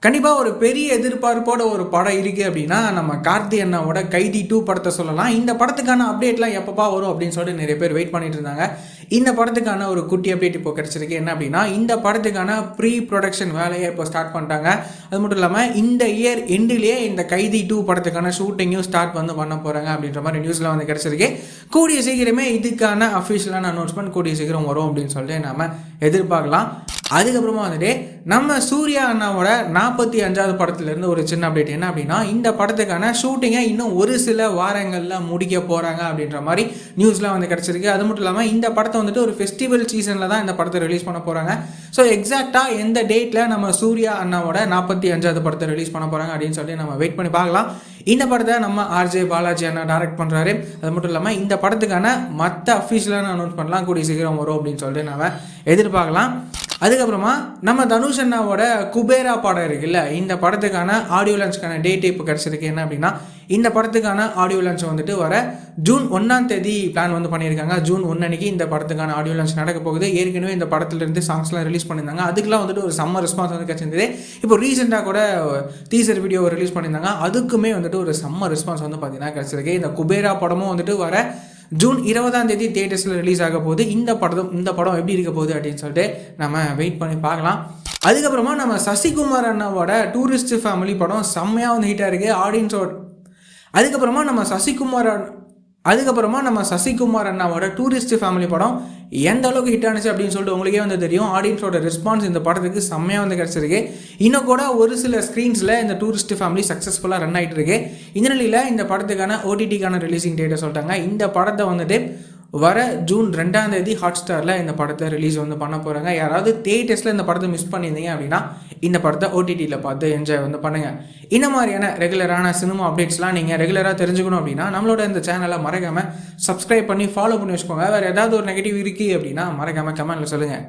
கண்டிப்பாக ஒரு பெரிய எதிர்பார்ப்போட ஒரு படம் இருக்குது அப்படின்னா நம்ம கார்த்தி அண்ணாவோட கைதி 2 படத்தை சொல்லலாம். இந்த படத்துக்கான அப்டேட்லாம் எப்பப்பா வரும் அப்படின்னு சொல்லிட்டு நிறைய பேர் வெயிட் பண்ணிட்டு இருந்தாங்க. இந்த படத்துக்கான ஒரு குட்டி அப்டேட் இப்போ கிடச்சிருக்கு. என்ன அப்படின்னா, இந்த படத்துக்கான ப்ரீ ப்ரொடக்ஷன் வேலையை இப்போ ஸ்டார்ட் பண்ணிட்டாங்க. அது மட்டும் இல்லாமல் இந்த இயர் எண்டிலேயே இந்த கைதி 2 படத்துக்கான ஷூட்டிங்கும் ஸ்டார்ட் பண்ண போகிறாங்க அப்படின்ற மாதிரி நியூஸ்லாம் வந்து கிடச்சிருக்கு. கூடிய சீக்கிரமே இதுக்கான அஃபிஷியலான அனௌன்ஸ்மெண்ட் கூடிய சீக்கிரம் வரும் அப்படின்னு சொல்லிட்டு நம்ம எதிர்பார்க்கலாம். அதுக்கப்புறமா வந்துட்டு நம்ம சூர்யா அண்ணாவோட 45வது படத்துலேருந்து ஒரு சின்ன அப்டேட். என்ன அப்படின்னா, இந்த படத்துக்கான ஷூட்டிங்கை இன்னும் ஒரு சில வாரங்களில் முடிக்க போகிறாங்க அப்படின்ற மாதிரி நியூஸ்லாம் வந்து கிடச்சிருக்கு. அது மட்டும் இல்லாமல் இந்த படத்தை வந்துட்டு ஒரு ஃபெஸ்டிவல் சீசனில் தான் இந்த படத்தை ரிலீஸ் பண்ண போகிறாங்க. ஸோ எக்ஸாக்டாக எந்த டேட்டில் நம்ம சூர்யா அண்ணாவோட 45வது படத்தை ரிலீஸ் பண்ண போகிறாங்க அப்படின்னு சொல்லி நம்ம வெயிட் பண்ணி பார்க்கலாம். இந்த படத்தை நம்ம ஆர்ஜே பாலாஜி அண்ணா டைரக்ட் பண்ணுறாரு. அது மட்டும் இல்லாமல் இந்த படத்துக்கான மற்ற அஃபிஷியலான அனௌன்ஸ் பண்ணலாம் கூடிய சீக்கிரம் வரும் அப்படின்னு சொல்லிட்டு நம்ம எதிர்பார்க்கலாம். அதுக்கப்புறமா நம்ம தனுஷ் அண்ணாவோட குபேரா படம் இருக்குல்ல, இந்த படத்துக்கான ஆடியோ லான்ச்சுக்கான டேட் இப்போ கிடச்சிருக்கு. என்ன அப்படின்னா, இந்த படத்துக்கான ஆடியோ லான்ச் வந்துட்டு வர ஜூன் 1ஆம் தேதி பிளான் வந்து பண்ணியிருக்காங்க. ஜூன் 1 அன்னைக்கு இந்த படத்துக்கான ஆடியோ லான்ச் நடக்க போகுது. ஏற்கனவே இந்த படத்துலேருந்து சாங்ஸ்லாம் ரிலீஸ் பண்ணியிருந்தாங்க. அதுக்கெலாம் வந்துட்டு ஒரு செம்ம ரெஸ்பான்ஸ் வந்து கிடச்சிருந்தது. இப்போ ரீசெண்டாக கூட டீசர் வீடியோ ரிலீஸ் பண்ணியிருந்தாங்க. அதுக்குமே வந்துட்டு ஒரு செம்ம ரெஸ்பான்ஸ் வந்து பார்த்தீங்கன்னா கிடச்சிருக்கு. இந்த குபேரா படமும் வந்துட்டு வர ஜூன் 20ஆம் தேதி தியேட்டர்ஸில் ரிலீஸ் ஆக போகுது. இந்த படம் எப்படி இருக்க போகுது அப்படின்னு சொல்லிட்டு நம்ம வெயிட் பண்ணி பார்க்கலாம். அதுக்கப்புறமா நம்ம சசிகுமார் அண்ணாவோட டூரிஸ்ட் ஃபேமிலி படம் செம்மையாக வந்து ஹிட்டாக இருக்குது ஆடியன்ஸோட. அதுக்கப்புறமா நம்ம சசிகுமார் அண்ணாவோட டூரிஸ்ட் ஃபேமிலி படம் எந்த அளவுக்கு ஹிட் ஆனிச்சு அப்படின்னு சொல்லிட்டு உங்களுக்கே வந்து தெரியும். ஆடியன்ஸோட ரெஸ்பான்ஸ் இந்த படத்துக்கு செம்மையாக வந்து கிடச்சிருக்கு. இன்னும் கூட ஒரு சில ஸ்க்ரீன்ஸில் இந்த டூரிஸ்ட் ஃபேமிலி சக்ஸஸ்ஃபுல்லாக ரன் ஆகிட்டு இருக்கு. இந்த நிலையில் இந்த படத்துக்கான ஓடிடிக்கான ரிலீசிங் டேட்டை சொல்லிட்டாங்க. இந்த படத்தை வந்துட்டு வர ஜூன் 2ஆம் தேதி ஹாட்ஸ்டாரில் இந்த படத்தை ரிலீஸ் வந்து பண்ண போகிறாங்க. யாராவது தியேட்டர்ஸில் இந்த படத்தை மிஸ் பண்ணியிருந்தீங்க அப்படின்னா இந்த படத்தை ஓடிடியில் பார்த்து என்ஜாய் வந்து பண்ணுங்கள். இந்த மாதிரியான ரெகுலரான சினிமா அப்டேட்ஸ்லாம் நீங்கள் ரெகுலராக தெரிஞ்சுக்கணும் அப்படின்னா நம்மளோட இந்த சேனலை மறக்காமல் சப்ஸ்கிரைப் பண்ணி ஃபாலோ பண்ணி வச்சுக்கோங்க. வேறு ஏதாவது ஒரு நெகட்டிவ் இருக்குது அப்படின்னா மறக்காமல் கமெண்ட்டில் சொல்லுங்கள்.